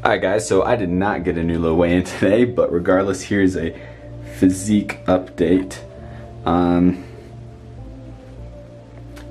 Alright guys, so I did not get a new low weigh-in today, but regardless, here's a physique update.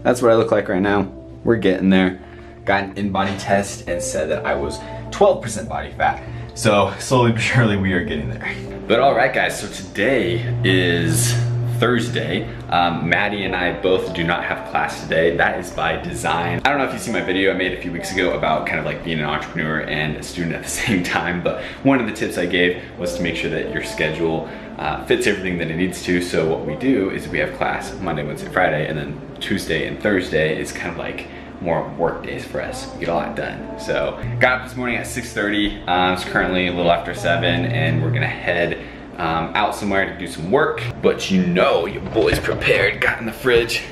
That's what I look like right now. We're getting there. Got an in-body test and said that I was 12% body fat. So slowly but surely we are getting there. But alright guys, so today is Thursday. Maddie and I both do not have class today. That is by design. I don't know if you see my video I made a few weeks ago about kind of like being an entrepreneur and a student at the same time, but one of the tips I gave was to make sure that your schedule fits everything that it needs to. So what we do is we have class Monday, Wednesday, Friday, and then Tuesday and Thursday is kind of like more work days for us. We get a lot done. So got up this morning at 6:30. It's currently a little after 7 and we're gonna head out somewhere to do some work. But you know your boy's prepared. Got in the fridge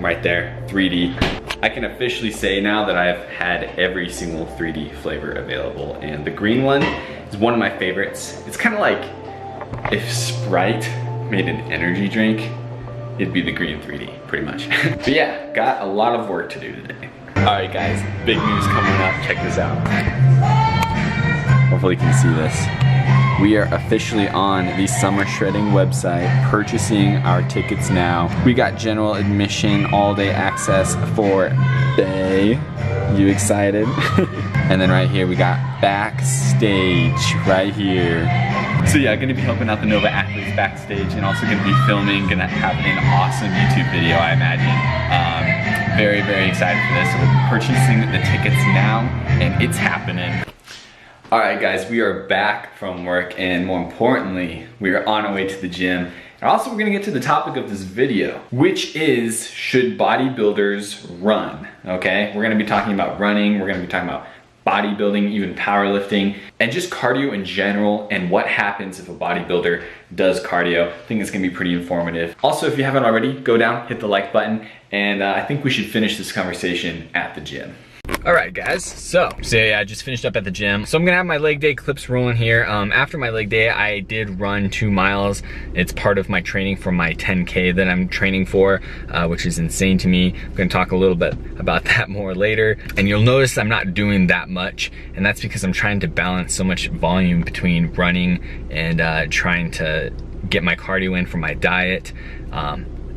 right there, 3D. I can officially say now that I have had every single 3D flavor available, and the green one is one of my favorites. It's kind of like if Sprite made an energy drink, it'd be the green 3D, pretty much. But yeah, got a lot of work to do today. All right guys, big news coming up, check this out. Hopefully you can see this. We are officially on the Summer Shredding website, purchasing our tickets now. We got general admission, all day access for Bay. You excited? And then right here we got backstage, right here. So yeah, gonna be helping out the Nova athletes backstage and also gonna be filming, gonna have an awesome YouTube video, I imagine. Very, very excited for this. So we're purchasing the tickets now and it's happening. All right guys, we are back from work and more importantly, we are on our way to the gym. And also we're gonna get to the topic of this video, which is, should bodybuilders run? Okay, we're gonna be talking about running, we're gonna be talking about bodybuilding, even powerlifting, and just cardio in general and what happens if a bodybuilder does cardio. I think it's gonna be pretty informative. Also, if you haven't already, go down, hit the like button, and I think we should finish this conversation at the gym. All right guys, so yeah, I just finished up at the gym. So I'm gonna have my leg day clips rolling here. After my leg day, I did run 2 miles. It's part of my training for my 10K that I'm training for, which is insane to me. I'm gonna talk a little bit about that more later. And you'll notice I'm not doing that much, and that's because I'm trying to balance so much volume between running and trying to get my cardio in for my diet.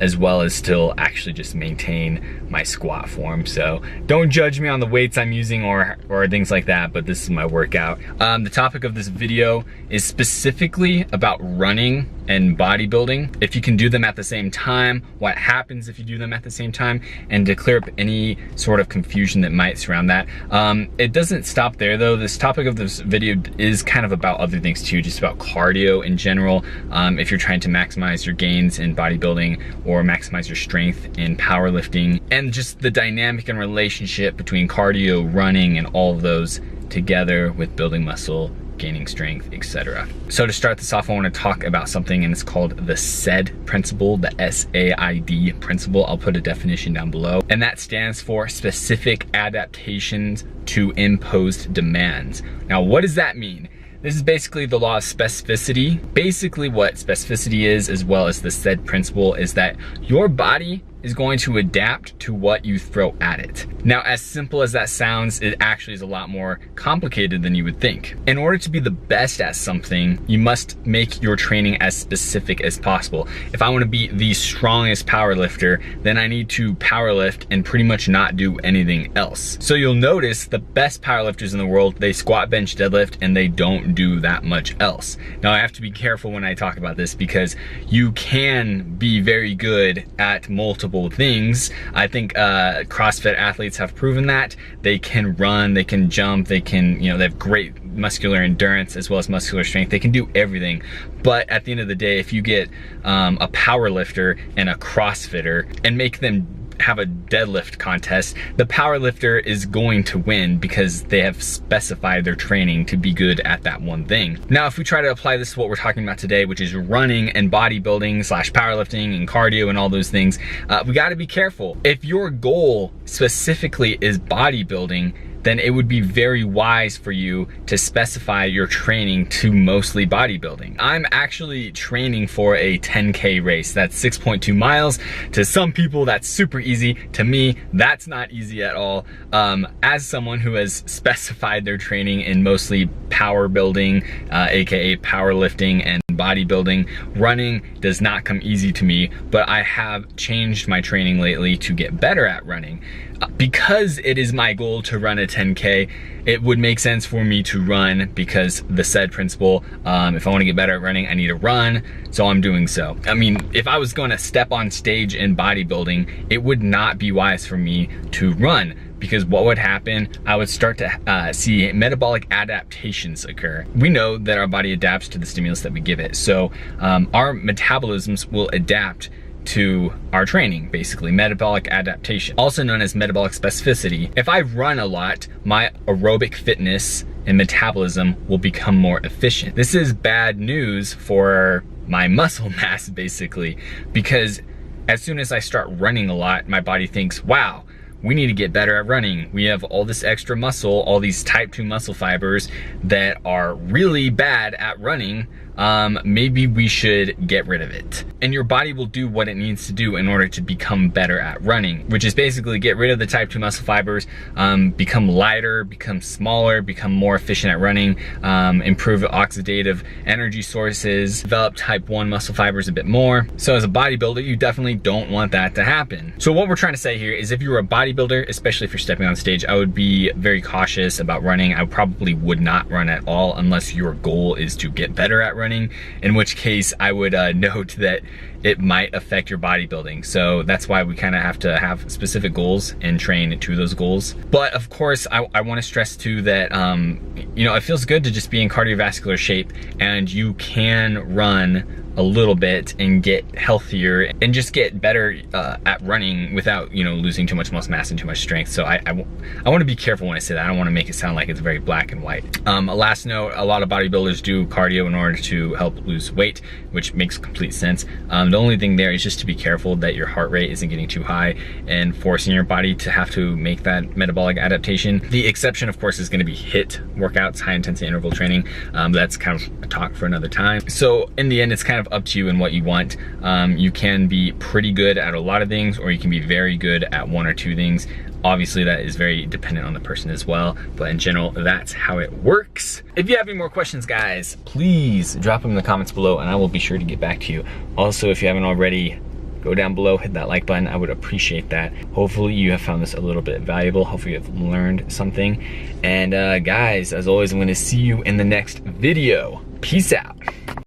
As well as still actually just maintain my squat form. So don't judge me on the weights I'm using or things like that, but this is my workout. The topic of this video is specifically about running and bodybuilding. If you can do them at the same time, what happens if you do them at the same time, and to clear up any sort of confusion that might surround that. It doesn't stop there though. This topic of this video is kind of about other things too, just about cardio in general. If you're trying to maximize your gains in bodybuilding or maximize your strength in powerlifting, and just the dynamic and relationship between cardio, running, and all of those together with building muscle, gaining strength, etc. So to start this off, I want to talk about something, and it's called the S.A.I.D principle, the S-A.I.D principle. I'll put a definition down below. And that stands for specific adaptations to imposed demands. Now, what does that mean? This is basically the law of specificity. Basically what specificity is, as well as the S.A.I.D principle, is that your body is going to adapt to what you throw at it. Now, as simple as that sounds, it actually is a lot more complicated than you would think. In order to be the best at something, you must make your training as specific as possible. If I want to be the strongest powerlifter, then I need to powerlift and pretty much not do anything else. So you'll notice the best powerlifters in the world, they squat, bench, deadlift, and they don't do that much else. Now, I have to be careful when I talk about this because you can be very good at multiple things. I think CrossFit athletes have proven that. They can run, they can jump, they can, they have great muscular endurance as well as muscular strength. They can do everything. But at the end of the day, if you get a power lifter and a CrossFitter and make them have a deadlift contest, the power lifter is going to win because they have specified their training to be good at that one thing. Now, if we try to apply this to what we're talking about today, which is running and bodybuilding / powerlifting and cardio and all those things, we got to be careful. If your goal specifically is bodybuilding, then it would be very wise for you to specify your training to mostly bodybuilding. I'm actually training for a 10K race. That's 6.2 miles. To some people, that's super easy. To me, that's not easy at all. As someone who has specified their training in mostly power building, aka powerlifting and bodybuilding, running does not come easy to me, but I have changed my training lately to get better at running. Because it is my goal to run a 10K, it would make sense for me to run because the S.A.I.D principle, if I want to get better at running, I need to run, so I'm doing so. I mean, if I was going to step on stage in bodybuilding, it would not be wise for me to run, because what would happen, I would start to see metabolic adaptations occur. We know that our body adapts to the stimulus that we give it, so our metabolisms will adapt to our training, basically, metabolic adaptation, also known as metabolic specificity. If I run a lot, my aerobic fitness and metabolism will become more efficient. This is bad news for my muscle mass, basically, because as soon as I start running a lot, my body thinks, wow, we need to get better at running. We have all this extra muscle, all these type 2 muscle fibers that are really bad at running. Maybe we should get rid of it. And your body will do what it needs to do in order to become better at running, which is basically get rid of the type 2 muscle fibers, become lighter, become smaller, become more efficient at running, improve oxidative energy sources, develop type 1 muscle fibers a bit more. So as a bodybuilder, you definitely don't want that to happen. So what we're trying to say here is if you're a bodybuilder, especially if you're stepping on stage, I would be very cautious about running. I probably would not run at all unless your goal is to get better at running, in which case I would note that it might affect your bodybuilding. So that's why we kind of have to have specific goals and train to those goals. But of course, I want to stress too that, you know, it feels good to just be in cardiovascular shape, and you can run a little bit and get healthier and just get better at running without, you know, losing too much muscle mass and too much strength. So I want to be careful when I say that. I don't want to make it sound like it's very black and white. Last note, a lot of bodybuilders do cardio in order to help lose weight, which makes complete sense. The only thing there is just to be careful that your heart rate isn't getting too high and forcing your body to have to make that metabolic adaptation. The exception, of course, is going to be HIIT workouts, high intensity interval training. That's kind of a talk for another time. So in the end, it's kind of up to you and what you want. You can be pretty good at a lot of things, or you can be very good at 1 or 2 things. Obviously, that is very dependent on the person as well, but in general, that's how it works. If you have any more questions, guys, please drop them in the comments below and I will be sure to get back to you. Also, if you haven't already, go down below, hit that like button. I would appreciate that. Hopefully you have found this a little bit valuable. Hopefully you have learned something. And guys, as always, I'm gonna see you in the next video. Peace out.